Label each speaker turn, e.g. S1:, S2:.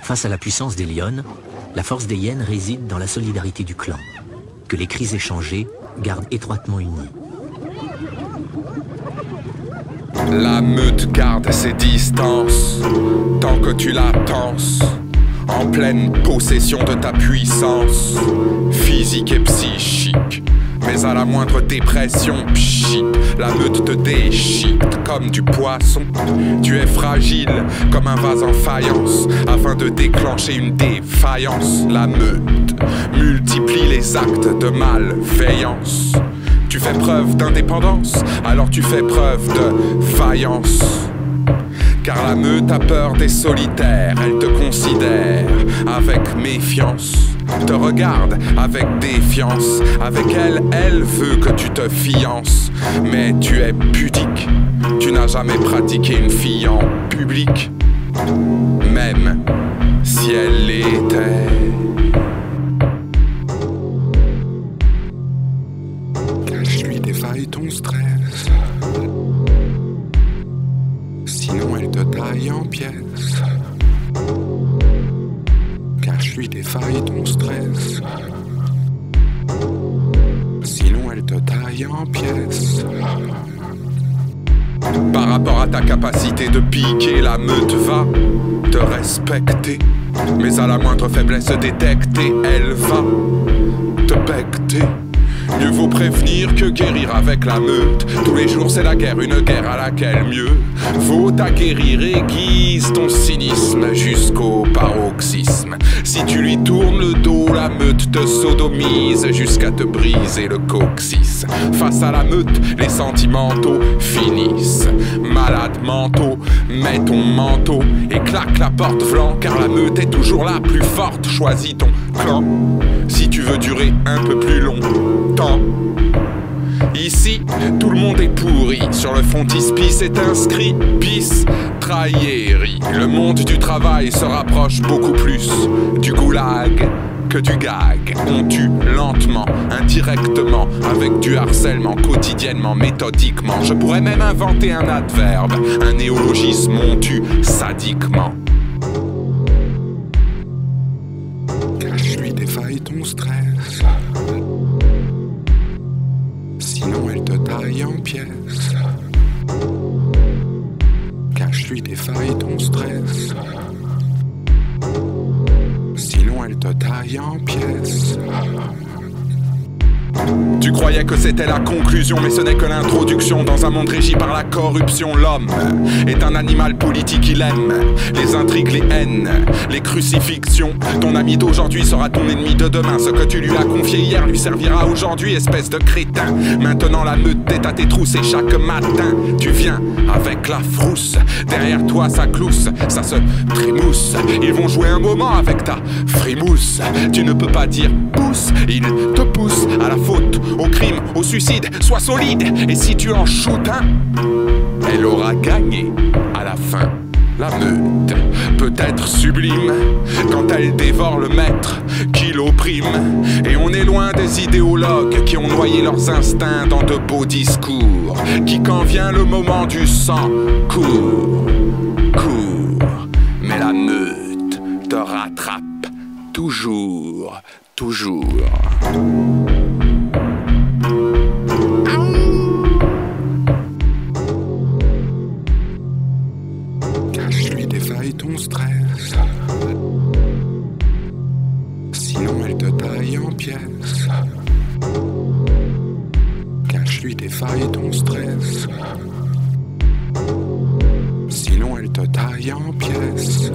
S1: Face à la puissance des lionnes, la force des hyènes réside dans la solidarité du clan, que les cris échangés gardent étroitement unis.
S2: La meute garde ses distances, tant que tu la tenses, en pleine possession de ta puissance, physique et psychique. Mais à la moindre dépression, pchit, la meute te déchiquette comme du poisson. Tu es fragile comme un vase en faïence, afin de déclencher une défaillance. La meute multiplie les actes de malveillance. Tu fais preuve d'indépendance, alors tu fais preuve de faïence. Car la meute a peur des solitaires, elle te considère avec méfiance, te regarde avec défiance, avec elle, elle veut que tu te fiances. Mais tu es pudique, tu n'as jamais pratiqué une fille en public, même si elle l'était. Cache-lui des failles ton stress, sinon elle te taille en pièces. Cache-lui des failles ton stress, sinon elle te taille en pièces. Par rapport à ta capacité de piquer, la meute va te respecter. Mais à la moindre faiblesse détectée, elle va te becter. Mieux vaut prévenir que guérir avec la meute. Tous les jours c'est la guerre, une guerre à laquelle mieux vaut acquérir. Aiguise ton cynisme jusqu'au paroxysme. Si tu lui tournes le dos, la meute te sodomise jusqu'à te briser le coccyx. Face à la meute, les sentimentaux finissent. Malades mentaux, mets ton manteau et claque la porte flanc, car la meute est toujours la plus forte. Choisis ton clan si tu veux durer un peu plus longtemps. Ici, tout le monde est pourri. Sur le frontispice est inscrit bis trahierie. Le monde du travail se rapproche beaucoup plus du goulag que du gag. On tue lentement, indirectement, avec du harcèlement, quotidiennement, méthodiquement. Je pourrais même inventer un adverbe, un néologisme. On tue sadiquement. Cache-lui des failles ton stress, sinon elle te taille en pièces. Cache-lui des failles ton stress, sinon elle te taille en pièces. Tu croyais que c'était la conclusion, mais ce n'est que l'introduction. Dans un monde régi par la corruption, l'homme est un animal politique, il aime les intrigues, les haines, les crucifixions. Ton ami d'aujourd'hui sera ton ennemi de demain. Ce que tu lui as confié hier lui servira aujourd'hui, espèce de crétin. Maintenant la meute est à tes trousses et chaque matin tu viens avec la frousse. Derrière toi ça glousse, ça se trémousse. Ils vont jouer un moment avec ta frimousse. Tu ne peux pas dire pousse, ils te poussent à la faute, au crime, au suicide. Sois solide, et si tu en shootes un, elle aura gagné à la fin. La meute peut être sublime quand elle dévore le maître qui l'opprime. Et on est loin des idéologues qui ont noyé leurs instincts dans de beaux discours, qui quand vient le moment du sang, court. Mais la meute te rattrape toujours. Cache-lui des failles ton stress, sinon elle te taille en pièces. Cache-lui des failles ton stress, sinon elle te taille en pièces.